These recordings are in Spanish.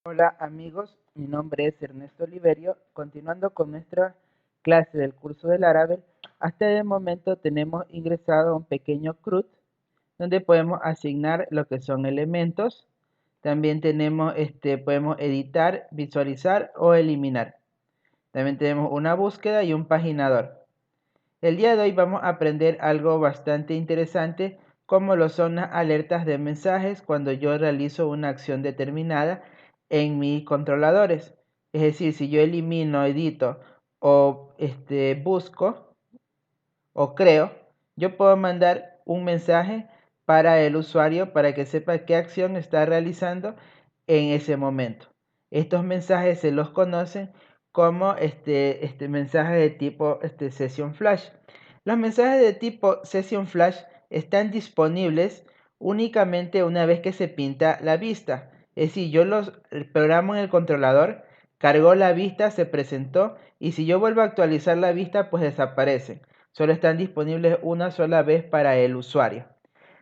Hola amigos, mi nombre es Ernesto Oliverio. Continuando con nuestra clase del curso del Laravel, hasta el momento tenemos ingresado un pequeño CRUD donde podemos asignar lo que son elementos. También tenemos, podemos editar, visualizar o eliminar. También tenemos una búsqueda y un paginador. El día de hoy vamos a aprender algo bastante interesante, como lo son las alertas de mensajes cuando yo realizo una acción determinada en mis controladores. Es decir, si yo elimino, edito o busco o creo, yo puedo mandar un mensaje para el usuario para que sepa qué acción está realizando en ese momento. Estos mensajes se los conocen como mensajes de tipo session flash. Los mensajes de tipo session flash están disponibles únicamente una vez que se pinta la vista. Es decir, yo los programo en el controlador, cargó la vista, se presentó y si yo vuelvo a actualizar la vista, pues desaparecen. Solo están disponibles una sola vez para el usuario.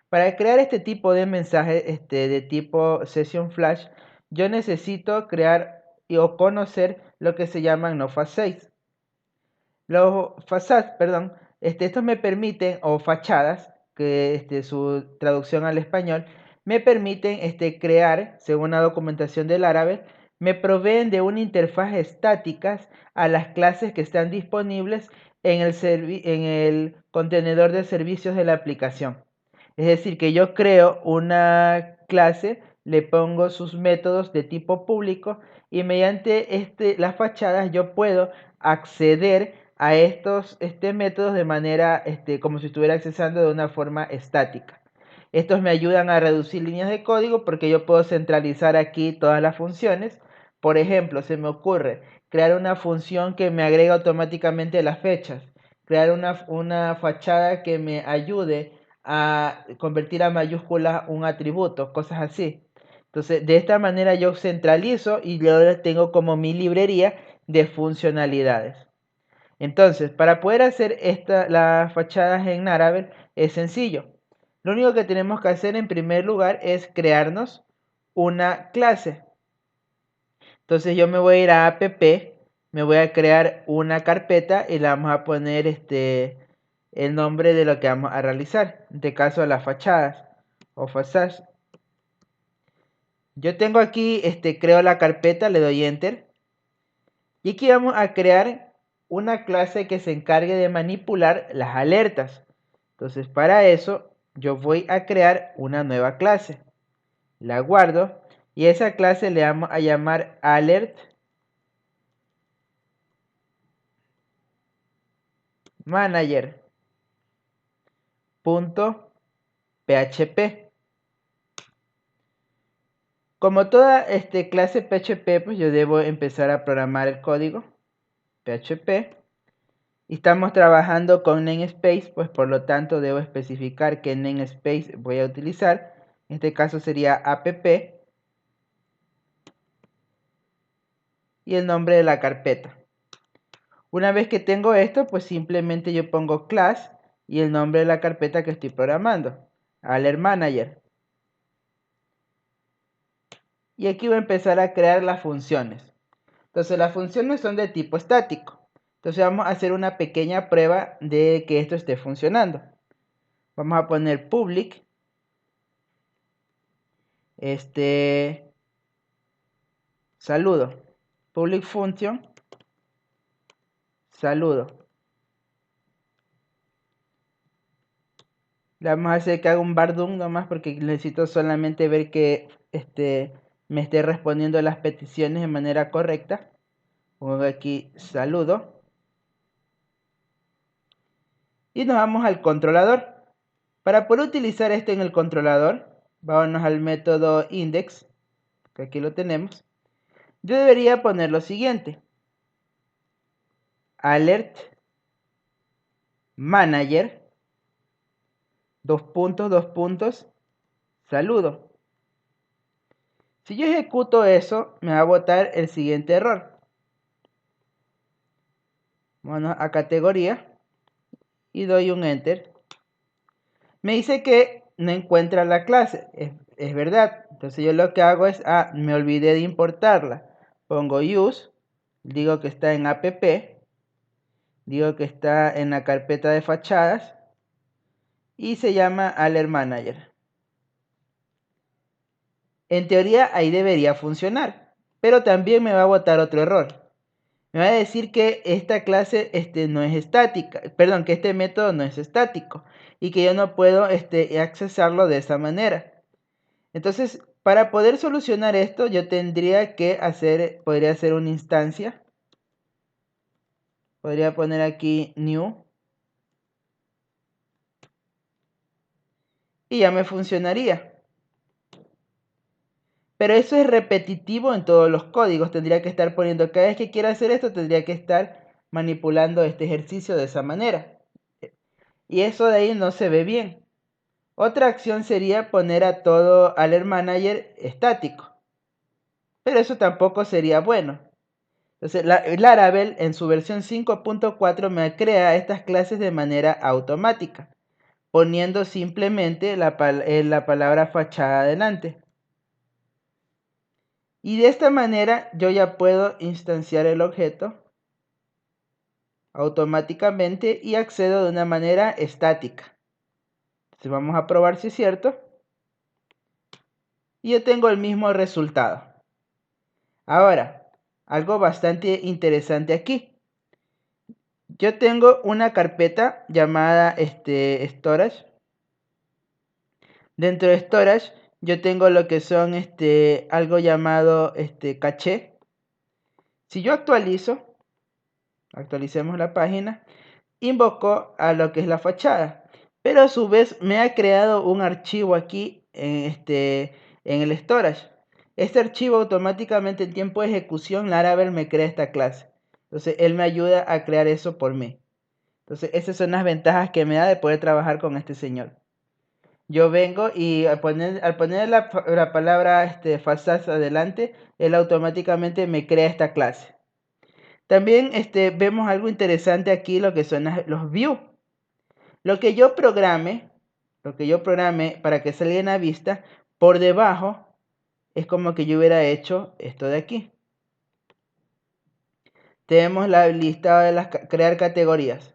Para crear este tipo de mensaje de tipo session flash, yo necesito crear o conocer lo que se llaman no facades. Los facades, perdón, estos me permiten, o fachadas, que su traducción al español, me permiten crear, según la documentación del Laravel, me proveen de una interfaz estáticas a las clases que están disponibles en el contenedor de servicios de la aplicación. Es decir, que yo creo una clase, le pongo sus métodos de tipo público y mediante las fachadas yo puedo acceder a estos métodos de manera como si estuviera accesando de una forma estática. Estos me ayudan a reducir líneas de código porque yo puedo centralizar aquí todas las funciones. Por ejemplo, se me ocurre crear una función que me agrega automáticamente las fechas, crear una fachada que me ayude a convertir a mayúsculas un atributo, cosas así. Entonces, de esta manera yo centralizo y yo tengo como mi librería de funcionalidades. Entonces, para poder hacer las fachadas en Laravel es sencillo. Lo único que tenemos que hacer en primer lugar es crearnos una clase. Entonces yo me voy a ir a app, me voy a crear una carpeta y le vamos a poner el nombre de lo que vamos a realizar. En este caso las fachadas o fachadas. Yo tengo aquí, creo la carpeta, le doy enter. Y aquí vamos a crear una clase que se encargue de manipular las alertas. Entonces para eso yo voy a crear una nueva clase. La guardo y esa clase le vamos a llamar alert manager.php. Como toda clase PHP, pues yo debo empezar a programar el código PHP. Y estamos trabajando con namespace, pues por lo tanto debo especificar qué namespace voy a utilizar. En este caso sería app y el nombre de la carpeta. Una vez que tengo esto, pues simplemente yo pongo class y el nombre de la carpeta que estoy programando, alert manager. Y aquí voy a empezar a crear las funciones. Entonces las funciones son de tipo estático. Entonces vamos a hacer una pequeña prueba de que esto esté funcionando. Vamos a poner public saludo, public function saludo. Le vamos a hacer que haga un bardung nomás porque necesito solamente ver que me esté respondiendo las peticiones de manera correcta. Pongo aquí saludo y nos vamos al controlador. Para poder utilizar esto en el controlador, vámonos al método index, que aquí lo tenemos. Yo debería poner lo siguiente: alert manager, dos puntos, saludo. Si yo ejecuto eso, me va a botar el siguiente error. Bueno, a categoría y doy un enter. Me dice que no encuentra la clase. es verdad. Entonces yo lo que hago es, me olvidé de importarla. Pongo use, digo que está en app, digo que está en la carpeta de fachadas y se llama Alert Manager. En teoría ahí debería funcionar, pero también me va a botar otro error. Me va a decir que esta clase no es estática, perdón, que este método no es estático y que yo no puedo accesarlo de esa manera. Entonces, para poder solucionar esto, yo tendría que podría hacer una instancia. Podría poner aquí new y ya me funcionaría. Pero eso es repetitivo en todos los códigos. Tendría que estar poniendo, cada vez que quiera hacer esto, tendría que estar manipulando este ejercicio de esa manera. Y eso de ahí no se ve bien. Otra acción sería poner a todo Alert Manager estático. Pero eso tampoco sería bueno. Entonces, Laravel en su versión 5.4 me crea estas clases de manera automática, poniendo simplemente la palabra fachada adelante. Y de esta manera yo ya puedo instanciar el objeto automáticamente y accedo de una manera estática. Entonces vamos a probar si es cierto. Y yo tengo el mismo resultado. Ahora, algo bastante interesante aquí. Yo tengo una carpeta llamada storage. Dentro de storage yo tengo lo que son algo llamado caché. Si yo actualicemos la página, invocó a lo que es la fachada, pero a su vez me ha creado un archivo aquí en el storage. Este archivo automáticamente en tiempo de ejecución Laravel me crea esta clase. Entonces él me ayuda a crear eso por mí. Entonces esas son las ventajas que me da de poder trabajar con este señor. Yo vengo y al poner la palabra fachadas adelante, él automáticamente me crea esta clase. También vemos algo interesante aquí, lo que son los views. Lo que yo programe para que salga a vista, por debajo es como que yo hubiera hecho esto de aquí. Tenemos la lista de crear categorías.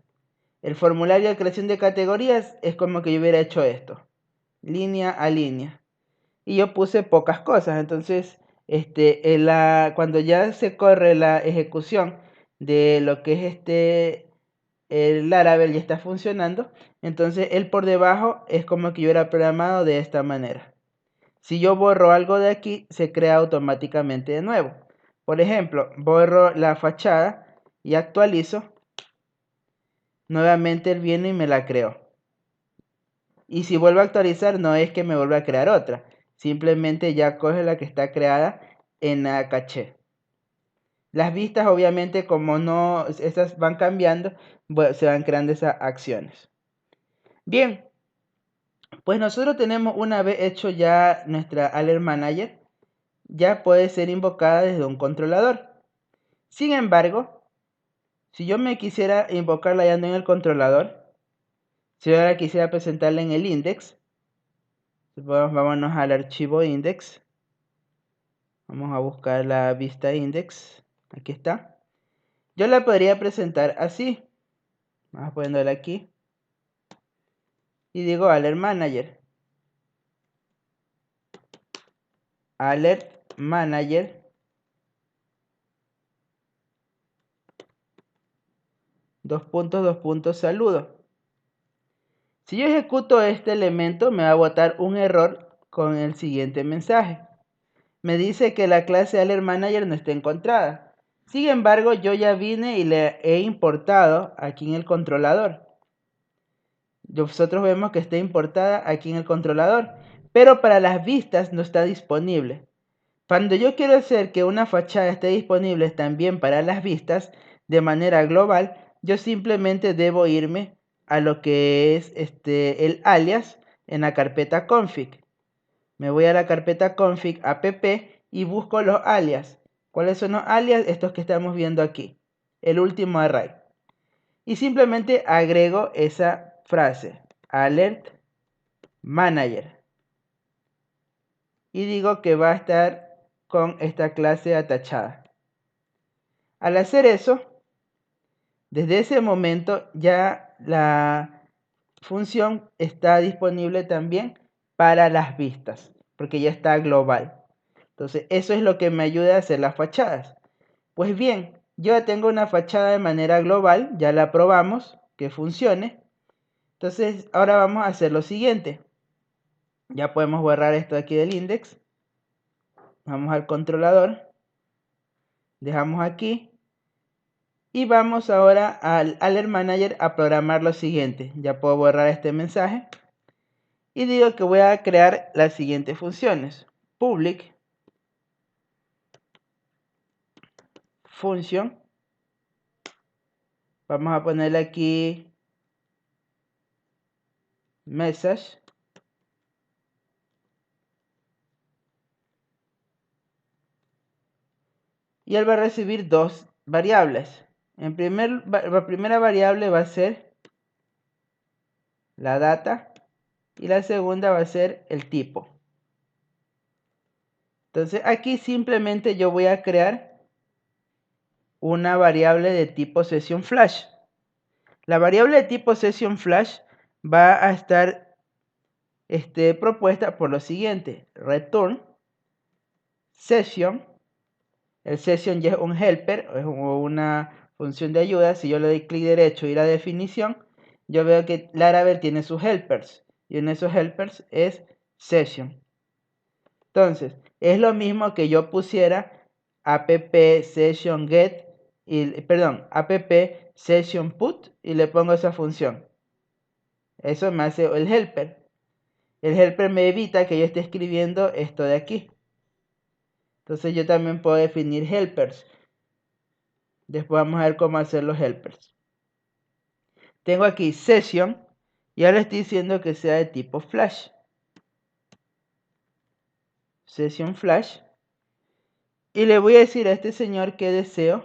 El formulario de creación de categorías es como que yo hubiera hecho esto, línea a línea. Y yo puse pocas cosas, entonces cuando ya se corre la ejecución de lo que es el Laravel ya está funcionando, entonces él por debajo es como que yo hubiera programado de esta manera. Si yo borro algo de aquí, se crea automáticamente de nuevo. Por ejemplo, borro la fachada y actualizo. Nuevamente él viene y me la creó. Y si vuelvo a actualizar, no es que me vuelva a crear otra. Simplemente ya coge la que está creada en la caché. Las vistas, obviamente, como no, estas van cambiando, se van creando esas acciones. Bien, pues nosotros tenemos, una vez hecho ya nuestra Alert Manager, ya puede ser invocada desde un controlador. Sin embargo, si yo me quisiera invocarla ya no en el controlador, si ahora quisiera presentarla en el index, vámonos al archivo index, vamos a buscar la vista index, aquí está. Yo la podría presentar así, vamos poniéndola aquí, y digo Alert Manager. Alert Manager. Dos puntos, saludo. Si yo ejecuto este elemento, me va a botar un error con el siguiente mensaje. Me dice que la clase Alert Manager no está encontrada. Sin embargo, yo ya vine y le he importado aquí en el controlador. Nosotros vemos que está importada aquí en el controlador, pero para las vistas no está disponible. Cuando yo quiero hacer que una fachada esté disponible también para las vistas de manera global, yo simplemente debo irme a lo que es el alias en la carpeta config. Me voy a la carpeta config app y busco los alias. ¿Cuáles son los alias? Estos que estamos viendo aquí. El último array. Y simplemente agrego esa frase. Alert Manager. y digo que va a estar con esta clase atachada. Al hacer eso, desde ese momento ya la función está disponible también para las vistas, porque ya está global. Entonces, eso es lo que me ayuda a hacer las fachadas. Pues bien, yo ya tengo una fachada de manera global, ya la probamos, que funcione. Entonces, ahora vamos a hacer lo siguiente. Ya podemos borrar esto de aquí del index. Vamos al controlador. Dejamos aquí. Y vamos ahora al Alert Manager a programar lo siguiente. Ya puedo borrar este mensaje. Y digo que voy a crear las siguientes funciones. Public function. Vamos a ponerle aquí message. Y él va a recibir dos variables. La primera variable va a ser la data y la segunda va a ser el tipo. Entonces aquí simplemente yo voy a crear una variable de tipo session flash. La variable de tipo session flash va a estar propuesta por lo siguiente: return session. El session ya es un helper, es una función de ayuda. Si yo le doy clic derecho y la definición, yo veo que Laravel tiene sus helpers, y en esos helpers es session. Entonces, es lo mismo que yo pusiera app session get, app session put, y le pongo esa función. Eso me hace el helper. El helper me evita que yo esté escribiendo esto de aquí. Entonces yo también puedo definir helpers. Después vamos a ver cómo hacer los helpers. Tengo aquí session y ahora estoy diciendo que sea de tipo flash. Session flash. Y le voy a decir a este señor que deseo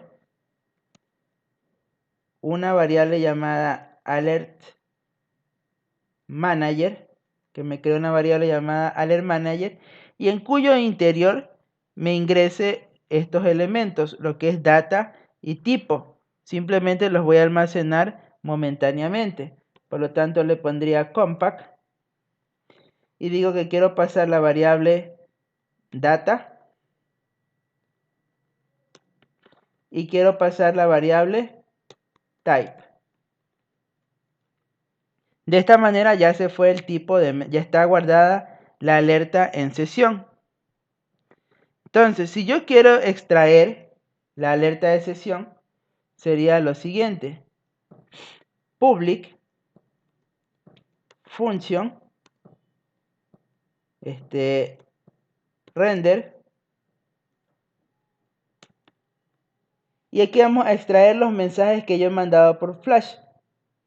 una variable llamada alert manager, que me cree una variable llamada alert manager, y en cuyo interior me ingrese estos elementos, lo que es data y tipo. Simplemente los voy a almacenar momentáneamente. Por lo tanto, le pondría compact y digo que quiero pasar la variable data y quiero pasar la variable type. De esta manera ya se fue el tipo ya está guardada la alerta en sesión. Entonces, si yo quiero extraer la alerta de sesión, sería lo siguiente: public function render, y aquí vamos a extraer los mensajes que yo he mandado por flash.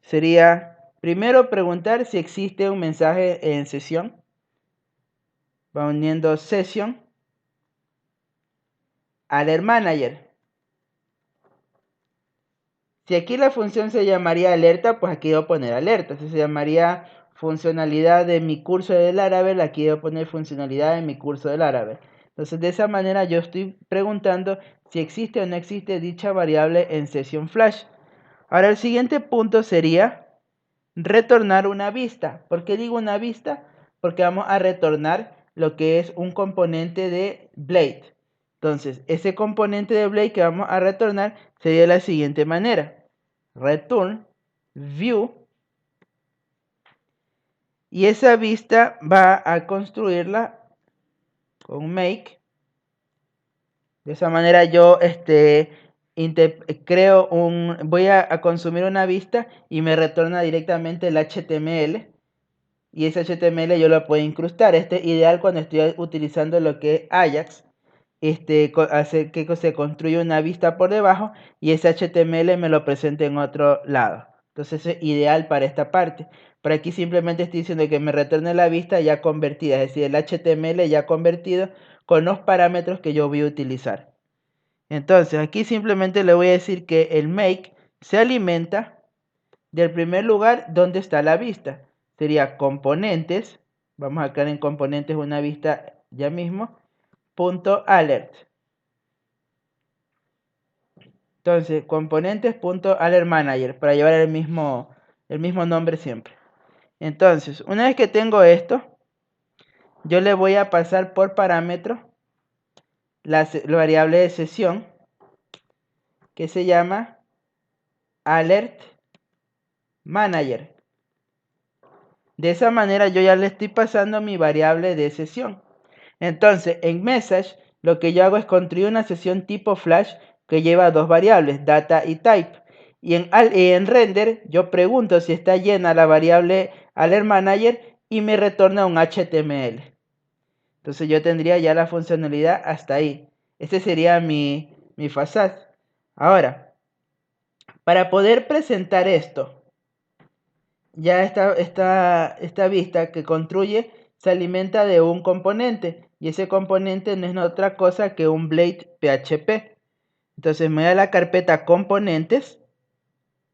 Sería primero preguntar si existe un mensaje en sesión, poniendo session alert manager. Si aquí la función se llamaría alerta, pues aquí debo poner alerta. Si se llamaría funcionalidad de mi curso de Laravel, aquí debo poner funcionalidad de mi curso de Laravel. Entonces, de esa manera yo estoy preguntando si existe o no existe dicha variable en sesión flash. Ahora, el siguiente punto sería retornar una vista. ¿Por qué digo una vista? Porque vamos a retornar lo que es un componente de Blade. Entonces, ese componente de Blade que vamos a retornar sería de la siguiente manera: return view, y esa vista va a construirla con make. De esa manera yo voy a consumir una vista y me retorna directamente el HTML, y ese HTML yo lo puedo incrustar. Este es ideal cuando estoy utilizando lo que es Ajax, hacer que se construya una vista por debajo y ese HTML me lo presente en otro lado. Entonces es ideal para esta parte. Por aquí simplemente estoy diciendo que me retorne la vista ya convertida, es decir, el HTML ya convertido con los parámetros que yo voy a utilizar. Entonces aquí simplemente le voy a decir que el make se alimenta del primer lugar donde está la vista. Sería componentes. Vamos a crear en componentes una vista ya mismo, punto alert. Entonces, componentes.alertManager para llevar el mismo nombre siempre. Entonces, una vez que tengo esto, yo le voy a pasar por parámetro la variable de sesión que se llama alertManager. De esa manera yo ya le estoy pasando mi variable de sesión. Entonces, en message, lo que yo hago es construir una sesión tipo flash que lleva dos variables, data y type. Y en render, yo pregunto si está llena la variable alertManager y me retorna un HTML. Entonces yo tendría ya la funcionalidad hasta ahí. Este sería mi facade. Ahora, para poder presentar esto, ya esta vista que construye se alimenta de un componente y ese componente no es otra cosa que un blade PHP. Entonces me voy a la carpeta componentes,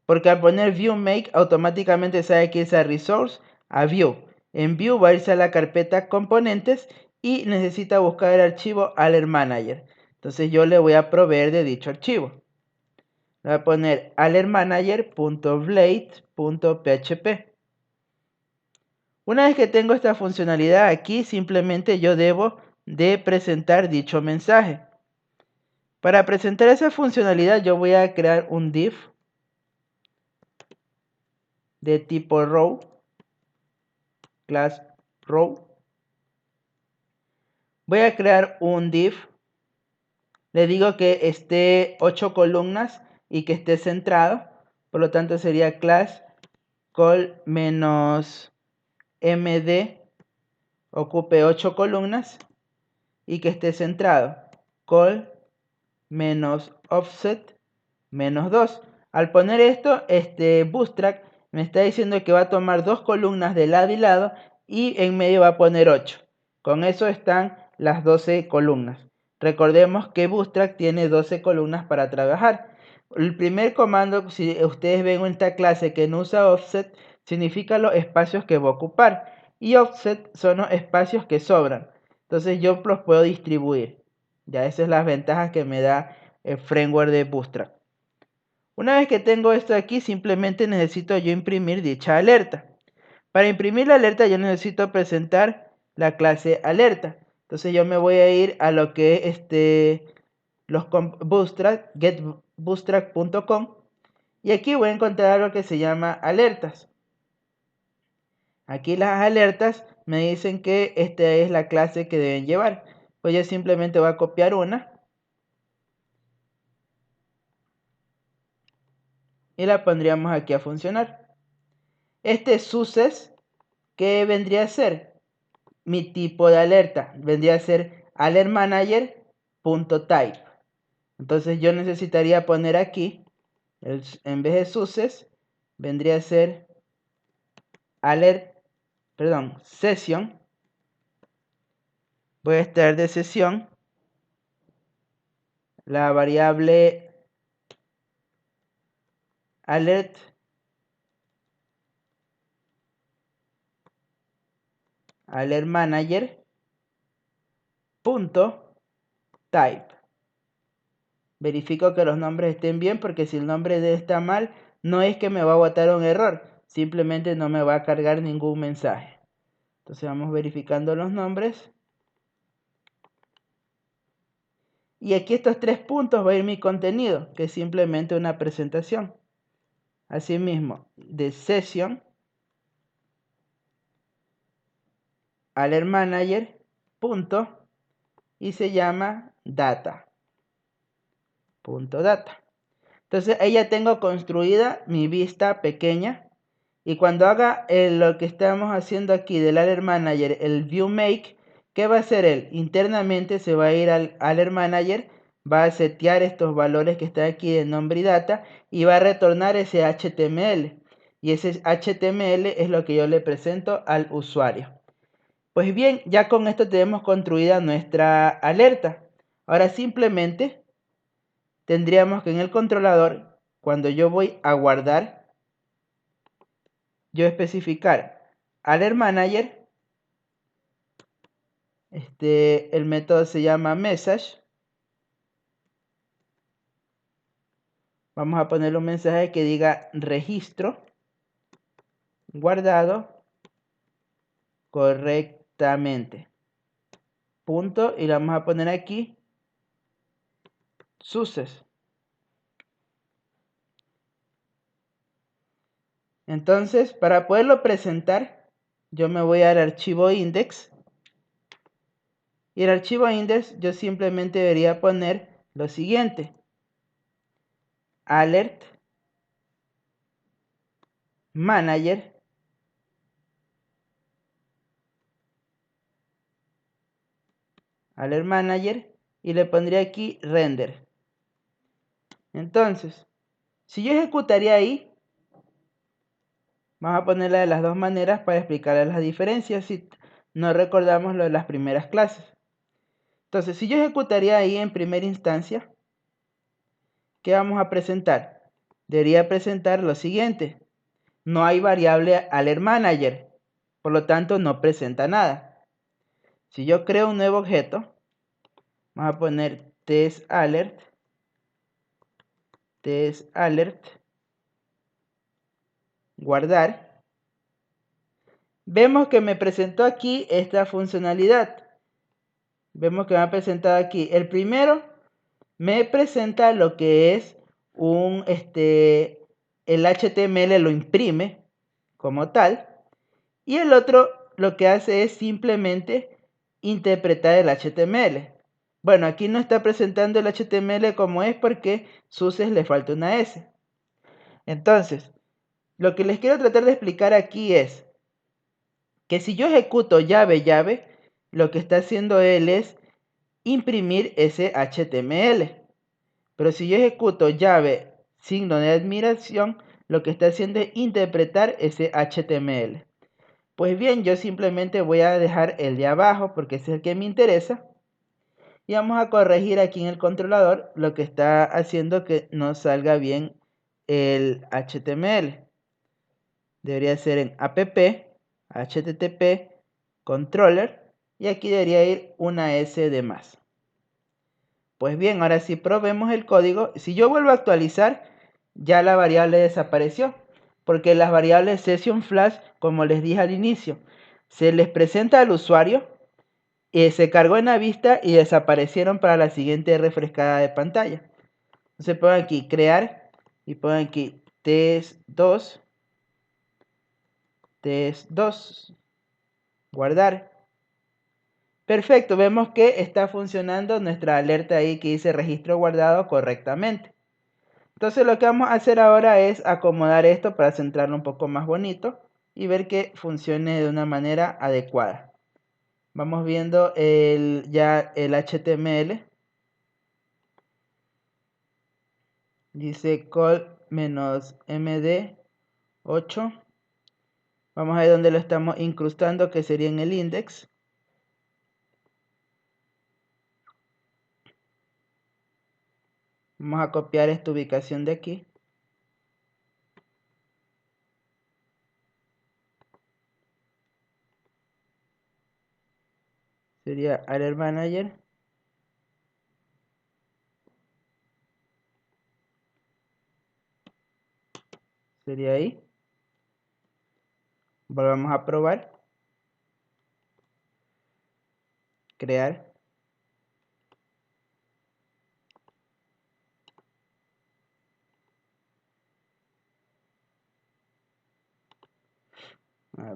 porque al poner view make automáticamente sabe que irse a resource, a view. En view va a irse a la carpeta componentes y necesita buscar el archivo alertManager. Entonces yo le voy a proveer de dicho archivo. Le voy a poner alertmanager.blade.php. Una vez que tengo esta funcionalidad aquí, simplemente yo debo de presentar dicho mensaje. Para presentar esa funcionalidad yo voy a crear un div de tipo row, class row. Voy a crear un div, le digo que esté 8 columnas y que esté centrado, por lo tanto sería class col menos md ocupe 8 columnas y que esté centrado, col menos offset menos 2. Al poner esto, Bootstrap me está diciendo que va a tomar 2 columnas de lado y lado y en medio va a poner 8. Con eso están las 12 columnas. Recordemos que Bootstrap tiene 12 columnas para trabajar. El primer comando, si ustedes ven en esta clase que no usa offset, significa los espacios que va a ocupar. Y offset son los espacios que sobran. Entonces yo los puedo distribuir. Ya esas son las ventajas que me da el framework de Bootstrap. Una vez que tengo esto aquí, simplemente necesito yo imprimir dicha alerta. Para imprimir la alerta yo necesito presentar la clase alerta. Entonces yo me voy a ir a lo que es los Bootstrap, getbootstrap.com, y aquí voy a encontrar algo que se llama alertas. Aquí las alertas me dicen que esta es la clase que deben llevar. Pues yo simplemente voy a copiar una y la pondríamos aquí a funcionar. Este success, ¿qué vendría a ser? Mi tipo de alerta vendría a ser alertManager.type. Entonces yo necesitaría poner aquí, en vez de success, vendría a ser session. Voy a extraer de sesión la variable alert alertManager.type. Verifico que los nombres estén bien, porque si el nombre está mal, no es que me va a botar un error, simplemente no me va a cargar ningún mensaje. Entonces vamos verificando los nombres. Y aquí estos 3 puntos va a ir mi contenido, que es simplemente una presentación. Asimismo, de session, alertManager, punto, y se llama data. Punto data. Entonces ahí ya tengo construida mi vista pequeña. Y cuando haga lo que estamos haciendo aquí del alertManager, el viewMake, ¿qué va a hacer él? Internamente se va a ir al alertManager, va a setear estos valores que están aquí de nombre y data y va a retornar ese HTML. Y ese HTML es lo que yo le presento al usuario. Pues bien, ya con esto tenemos construida nuestra alerta. Ahora simplemente tendríamos que en el controlador, cuando yo voy a guardar, yo especificar alertManager El método se llama message. Vamos a ponerle un mensaje que diga registro guardado correctamente. Punto, y le vamos a poner aquí success. Entonces, para poderlo presentar, yo me voy al archivo index. Y el archivo index yo simplemente debería poner lo siguiente: alert manager y le pondría aquí render. Entonces, si yo ejecutaría ahí, vamos a ponerla de las dos maneras para explicarles las diferencias si no recordamos lo de las primeras clases. Entonces, si yo ejecutaría ahí en primera instancia, ¿qué vamos a presentar? Debería presentar lo siguiente: no hay variable alert manager, por lo tanto no presenta nada. Si yo creo un nuevo objeto, vamos a poner test alert, guardar. Vemos que me presentó aquí esta funcionalidad. Vemos que me ha presentado aquí. El primero me presenta lo que es el HTML lo imprime como tal. Y el otro lo que hace es simplemente interpretar el HTML. Bueno, aquí no está presentando el HTML como es porque success le falta una S. Entonces, lo que les quiero tratar de explicar aquí es que si yo ejecuto llave, lo que está haciendo él es imprimir ese HTML. Pero si yo ejecuto llave signo de admiración, lo que está haciendo es interpretar ese HTML. Pues bien, yo simplemente voy a dejar el de abajo porque ese es el que me interesa. Y vamos a corregir aquí en el controlador lo que está haciendo que no salga bien el HTML. Debería ser en app, http, controller, y aquí debería ir una S de más. Pues bien, ahora sí probemos el código. Si yo vuelvo a actualizar, ya la variable desapareció, porque las variables session flash, como les dije al inicio, se les presenta al usuario, se cargó en la vista y desaparecieron para la siguiente refrescada de pantalla. Entonces pongan aquí crear y pongan aquí test2, guardar. Perfecto, vemos que está funcionando nuestra alerta ahí que dice registro guardado correctamente. Entonces lo que vamos a hacer ahora es acomodar esto para centrarlo un poco más bonito y ver que funcione de una manera adecuada. Vamos viendo ya el HTML. Dice call-md8. Vamos a ver dónde lo estamos incrustando, que sería en el index. Vamos a copiar esta ubicación de aquí. Sería alert manager. Sería ahí. Volvamos a probar. Crear.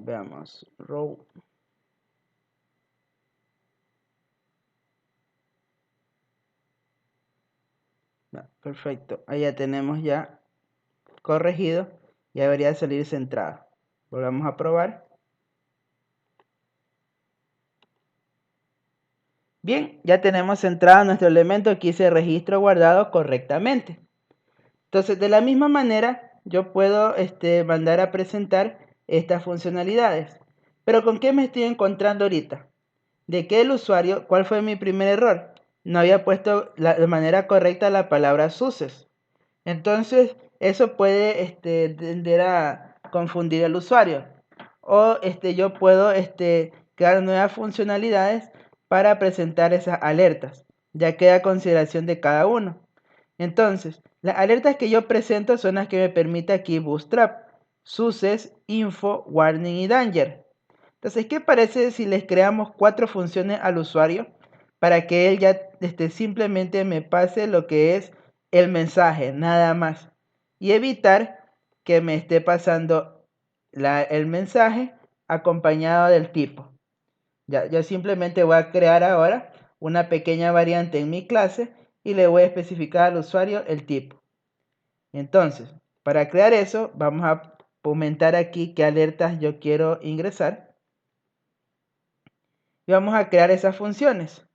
Veamos. Row. Perfecto. Ahí ya tenemos ya corregido. Ya debería salir centrado. Volvamos a probar. Bien, ya tenemos centrado nuestro elemento. Aquí dice registro guardado correctamente. Entonces, de la misma manera, yo puedo mandar a presentar estas funcionalidades. Pero ¿con qué me estoy encontrando ahorita? De que el usuario, ¿cuál fue mi primer error? No había puesto de manera correcta la palabra success. Entonces, eso puede tender a confundir al usuario. O yo puedo crear nuevas funcionalidades para presentar esas alertas. Ya queda a consideración de cada uno. Entonces, las alertas que yo presento son las que me permite aquí Bootstrap: Success, Info, Warning y Danger. Entonces, ¿qué parece si les creamos 4 funciones al usuario para que él ya simplemente me pase lo que es el mensaje, nada más? Y evitar que me esté pasando el mensaje acompañado del tipo. Yo simplemente voy a crear ahora una pequeña variante en mi clase y le voy a especificar al usuario el tipo. Entonces, para crear eso, vamos a comentar aquí qué alertas yo quiero ingresar. Y vamos a crear esas funciones.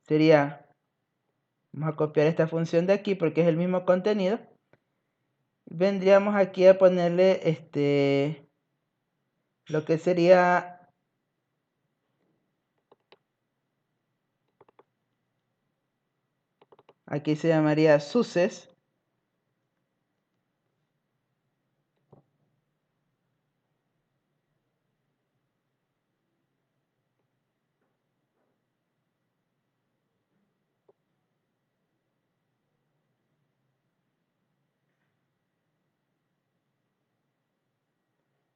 Vamos a copiar esta función de aquí porque es el mismo contenido. Vendríamos aquí a ponerle lo que sería aquí se llamaría Success.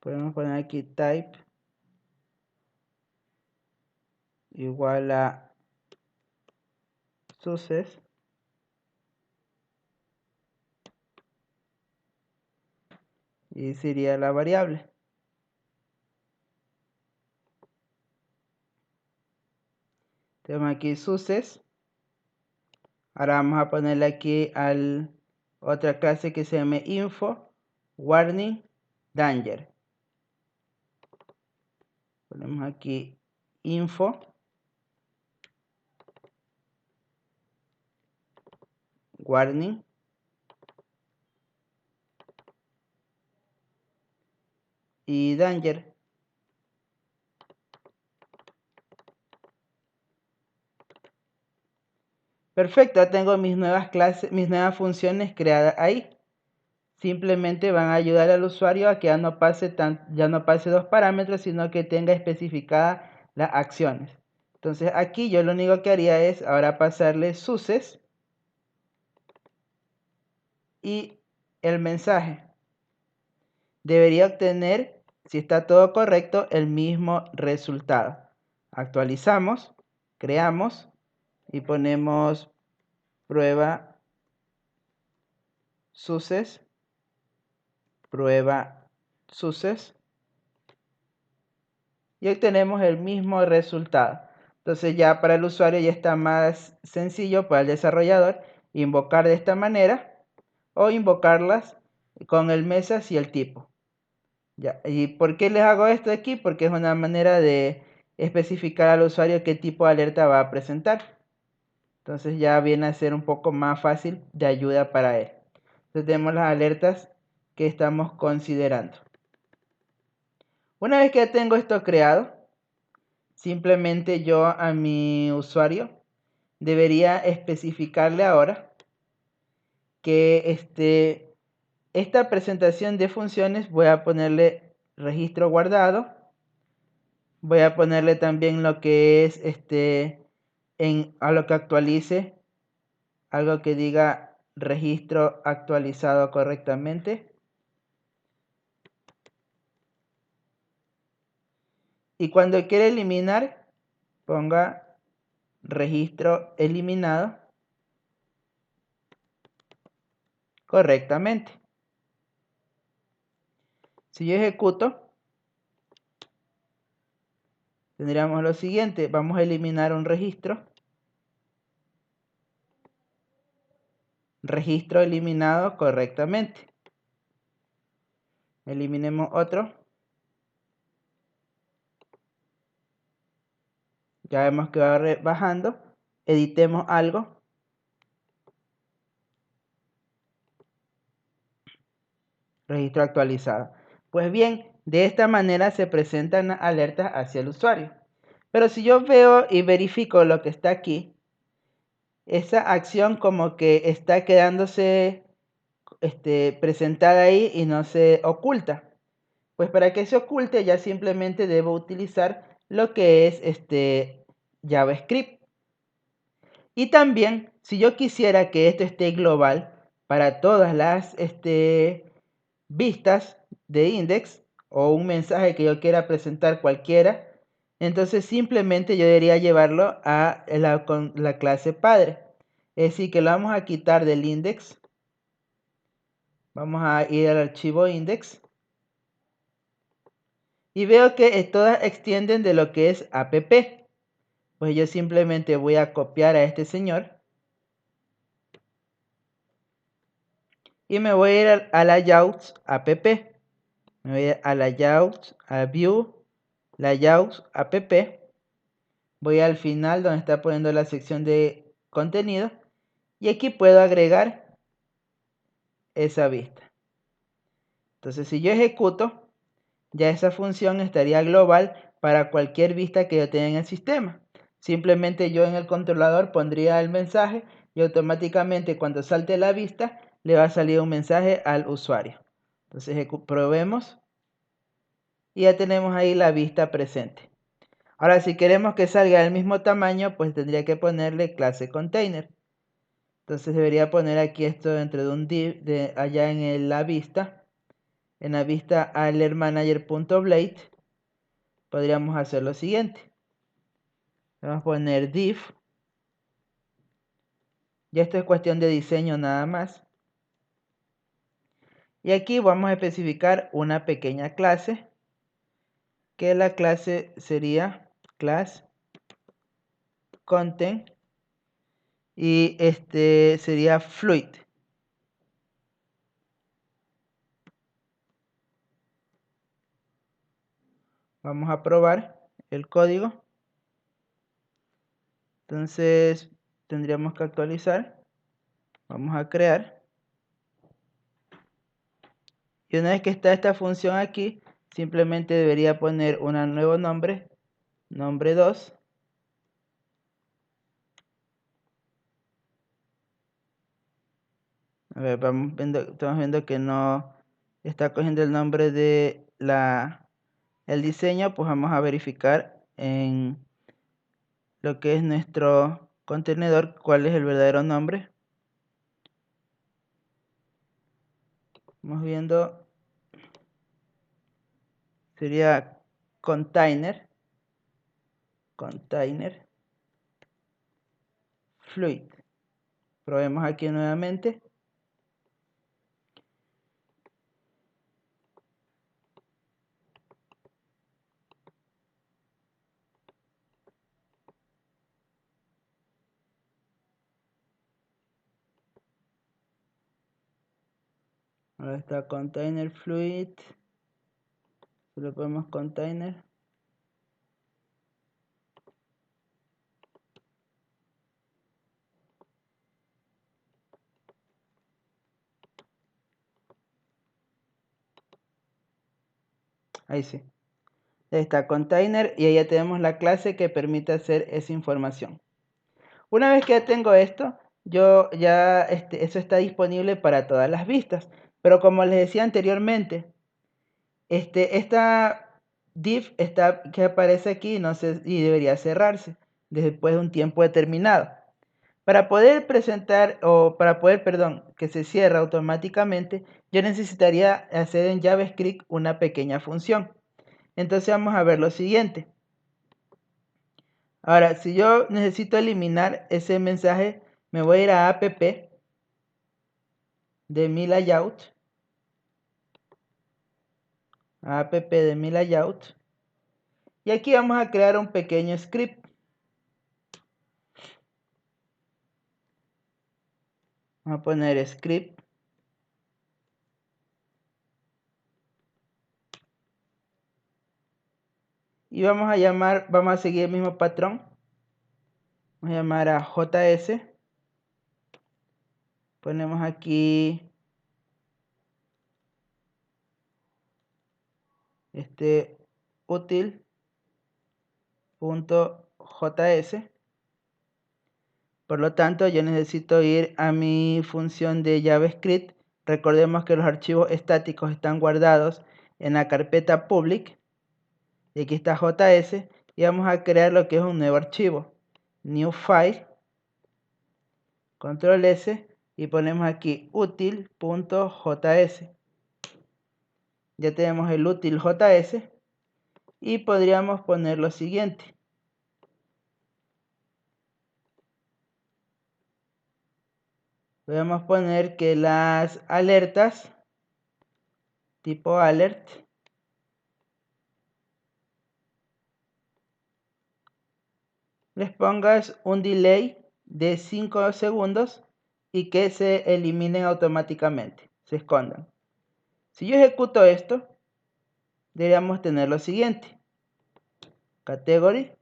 Podemos poner aquí type igual a Success. Y sería la variable. Tenemos aquí Success. Ahora vamos a ponerle aquí a otra clase que se llame Info, Warning, Danger. Ponemos aquí Info, Warning y Danger. Perfecto, ya tengo mis nuevas clases, mis nuevas funciones creadas ahí. Simplemente van a ayudar al usuario a que ya no pase 2 parámetros, sino que tenga especificadas las acciones. Entonces aquí yo lo único que haría es ahora pasarle Success y el mensaje. Debería obtener, si está todo correcto, el mismo resultado. Actualizamos, creamos y ponemos prueba Success, prueba Success y obtenemos el mismo resultado. Entonces ya para el usuario ya está más sencillo para el desarrollador invocar de esta manera o invocarlas con el mesas y el tipo. Ya. ¿Y por qué les hago esto aquí? Porque es una manera de especificar al usuario qué tipo de alerta va a presentar. Entonces ya viene a ser un poco más fácil de ayuda para él. Entonces tenemos las alertas que estamos considerando. Una vez que tengo esto creado, simplemente yo a mi usuario debería especificarle ahora que esta presentación de funciones voy a ponerle registro guardado. Voy a ponerle también lo que es a lo que actualice, algo que diga registro actualizado correctamente. Y cuando quiera eliminar, ponga registro eliminado correctamente. Si yo ejecuto, tendríamos lo siguiente. Vamos a eliminar un registro. Registro eliminado correctamente. Eliminemos otro. Ya vemos que va bajando. Editemos algo. Registro actualizado. Pues bien, de esta manera se presentan alertas hacia el usuario. Pero si yo veo y verifico lo que está aquí, esa acción como que está quedándose presentada ahí y no se oculta. Pues para que se oculte ya simplemente debo utilizar lo que es JavaScript. Y también, si yo quisiera que esto esté global para todas las vistas de index o un mensaje que yo quiera presentar cualquiera, entonces simplemente yo debería llevarlo a la clase padre. Es decir, que lo vamos a quitar del index. Vamos a ir al archivo index. Y veo que todas extienden de lo que es app. Pues yo simplemente voy a copiar a este señor. Y me voy a ir a layouts app. Me voy a layouts, a view, layouts app. Voy al final donde está poniendo la sección de contenido. Y aquí puedo agregar esa vista. Entonces si yo ejecuto, ya esa función estaría global para cualquier vista que yo tenga en el sistema. Simplemente yo en el controlador pondría el mensaje y automáticamente cuando salte la vista le va a salir un mensaje al usuario. Entonces probemos y ya tenemos ahí la vista presente. Ahora si queremos que salga del mismo tamaño, pues tendría que ponerle clase container. Entonces debería poner aquí esto dentro de un div allá en la vista. En la vista alertmanager.blade podríamos hacer lo siguiente. Vamos a poner div. Ya esto es cuestión de diseño nada más. Y aquí vamos a especificar una pequeña clase. Que la clase sería class content. Y sería fluid. Vamos a probar el código. Entonces tendríamos que actualizar. Vamos a crear. Y una vez que está esta función aquí, simplemente debería poner un nuevo nombre. Nombre 2. A ver, estamos viendo que no está cogiendo el nombre de el diseño. Pues vamos a verificar en lo que es nuestro contenedor cuál es el verdadero nombre. Vamos viendo, sería container fluid. Probemos aquí nuevamente. Ahora está container fluid. Solo ponemos container. Ahí sí. Ahí está container y ahí ya tenemos la clase que permite hacer esa información. Una vez que ya tengo esto, yo ya eso está disponible para todas las vistas. Pero como les decía anteriormente, esta div que aparece aquí no sé, y debería cerrarse después de un tiempo determinado. Para poder presentar o para poder, perdón, que se cierre automáticamente, yo necesitaría hacer en JavaScript una pequeña función. Entonces vamos a ver lo siguiente. Ahora, si yo necesito eliminar ese mensaje, me voy a ir a app de mi layout. App de mi layout. Y aquí vamos a crear un pequeño script. Vamos a poner script. Y vamos a seguir el mismo patrón. Vamos a llamar a JS. Ponemos aquí útil.js. Por lo tanto, yo necesito ir a mi función de JavaScript. Recordemos que los archivos estáticos están guardados en la carpeta public. Y aquí está JS. y vamos a crear lo que es un nuevo archivo. New file, control S, y ponemos aquí util.js. Ya tenemos el util.js y podríamos poner lo siguiente. Podemos poner que las alertas tipo alert les pongas un delay de 5 segundos y que se eliminen automáticamente, se escondan. Si yo ejecuto esto, deberíamos tener lo siguiente. Category,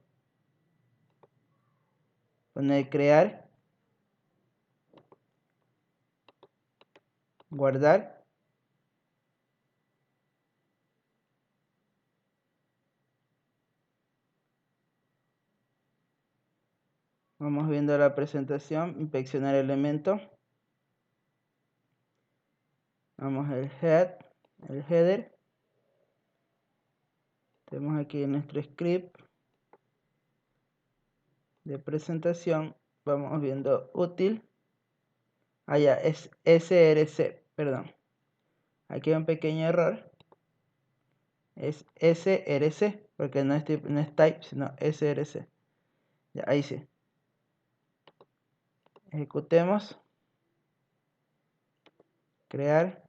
poner crear, guardar. Vamos viendo la presentación, inspeccionar elemento. Vamos al el header. Tenemos aquí nuestro script de presentación. Vamos viendo útil. Ya es src, perdón. Aquí hay un pequeño error. Es src, porque no es type, sino src. Ya, ahí sí. Ejecutemos. Crear.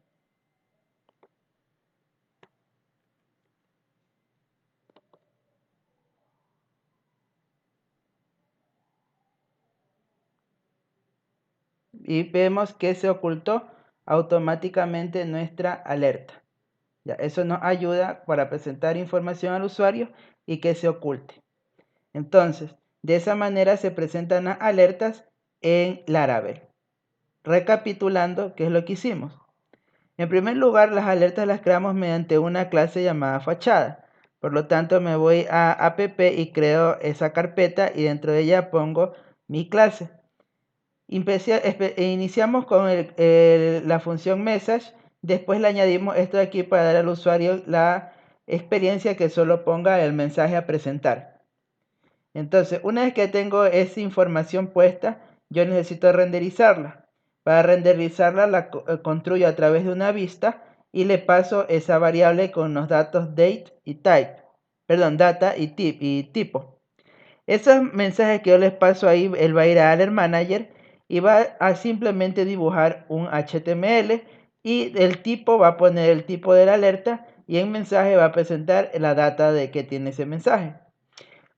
Y vemos que se ocultó automáticamente nuestra alerta. Ya, eso nos ayuda para presentar información al usuario y que se oculte. Entonces, de esa manera se presentan las alertas en Laravel. Recapitulando, ¿qué es lo que hicimos? En primer lugar, las alertas las creamos mediante una clase llamada fachada. Por lo tanto, me voy a app y creo esa carpeta y dentro de ella pongo mi clase. Iniciamos con la función message, después le añadimos esto de aquí para dar al usuario la experiencia que solo ponga el mensaje a presentar. Entonces, una vez que tengo esa información puesta, yo necesito renderizarla. Para renderizarla la construyo a través de una vista y le paso esa variable con los datos date y type. Perdón, data y tipo. Esos mensajes que yo les paso ahí, él va a ir a Alert Manager y va a simplemente dibujar un HTML y el tipo va a poner el tipo de la alerta y en mensaje va a presentar la data de que tiene ese mensaje.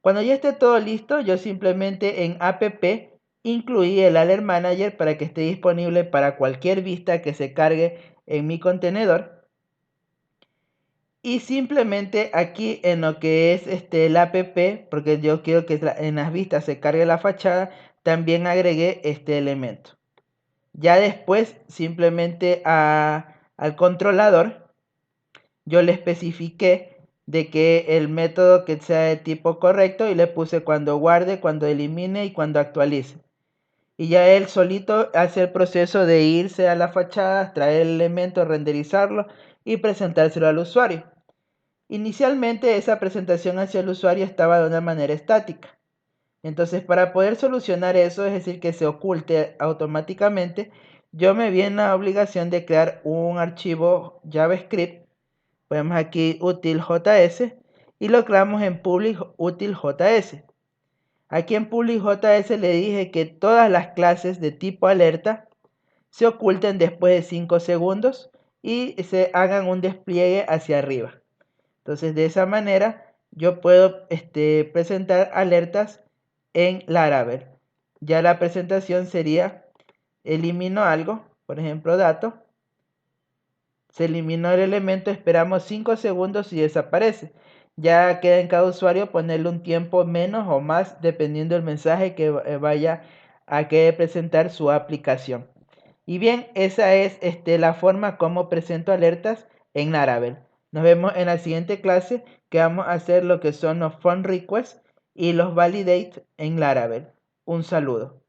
Cuando ya esté todo listo, yo simplemente en app incluí el Alert Manager para que esté disponible para cualquier vista que se cargue en mi contenedor. Y simplemente aquí en lo que es el app, porque yo quiero que en las vistas se cargue la fachada, también agregué este elemento. Ya después simplemente al controlador yo le especifiqué de que el método que sea de tipo correcto y le puse cuando guarde, cuando elimine y cuando actualice. Y ya él solito hace el proceso de irse a la fachada, traer el elemento, renderizarlo y presentárselo al usuario. Inicialmente esa presentación hacia el usuario estaba de una manera estática. Entonces, para poder solucionar eso, es decir, que se oculte automáticamente, yo me vi en la obligación de crear un archivo JavaScript. Ponemos aquí util.js y lo creamos en public util.js. Aquí en public.js le dije que todas las clases de tipo alerta se oculten después de 5 segundos y se hagan un despliegue hacia arriba. Entonces, de esa manera yo puedo presentar alertas en Laravel. Ya la presentación sería, elimino algo, por ejemplo, dato. Se eliminó el elemento, esperamos 5 segundos y desaparece. Ya queda en cada usuario ponerle un tiempo menos o más dependiendo del mensaje que vaya a querer presentar su aplicación. Y bien, esa es la forma como presento alertas en Laravel. Nos vemos en la siguiente clase que vamos a hacer lo que son los phone requests y los validate en Laravel. Un saludo.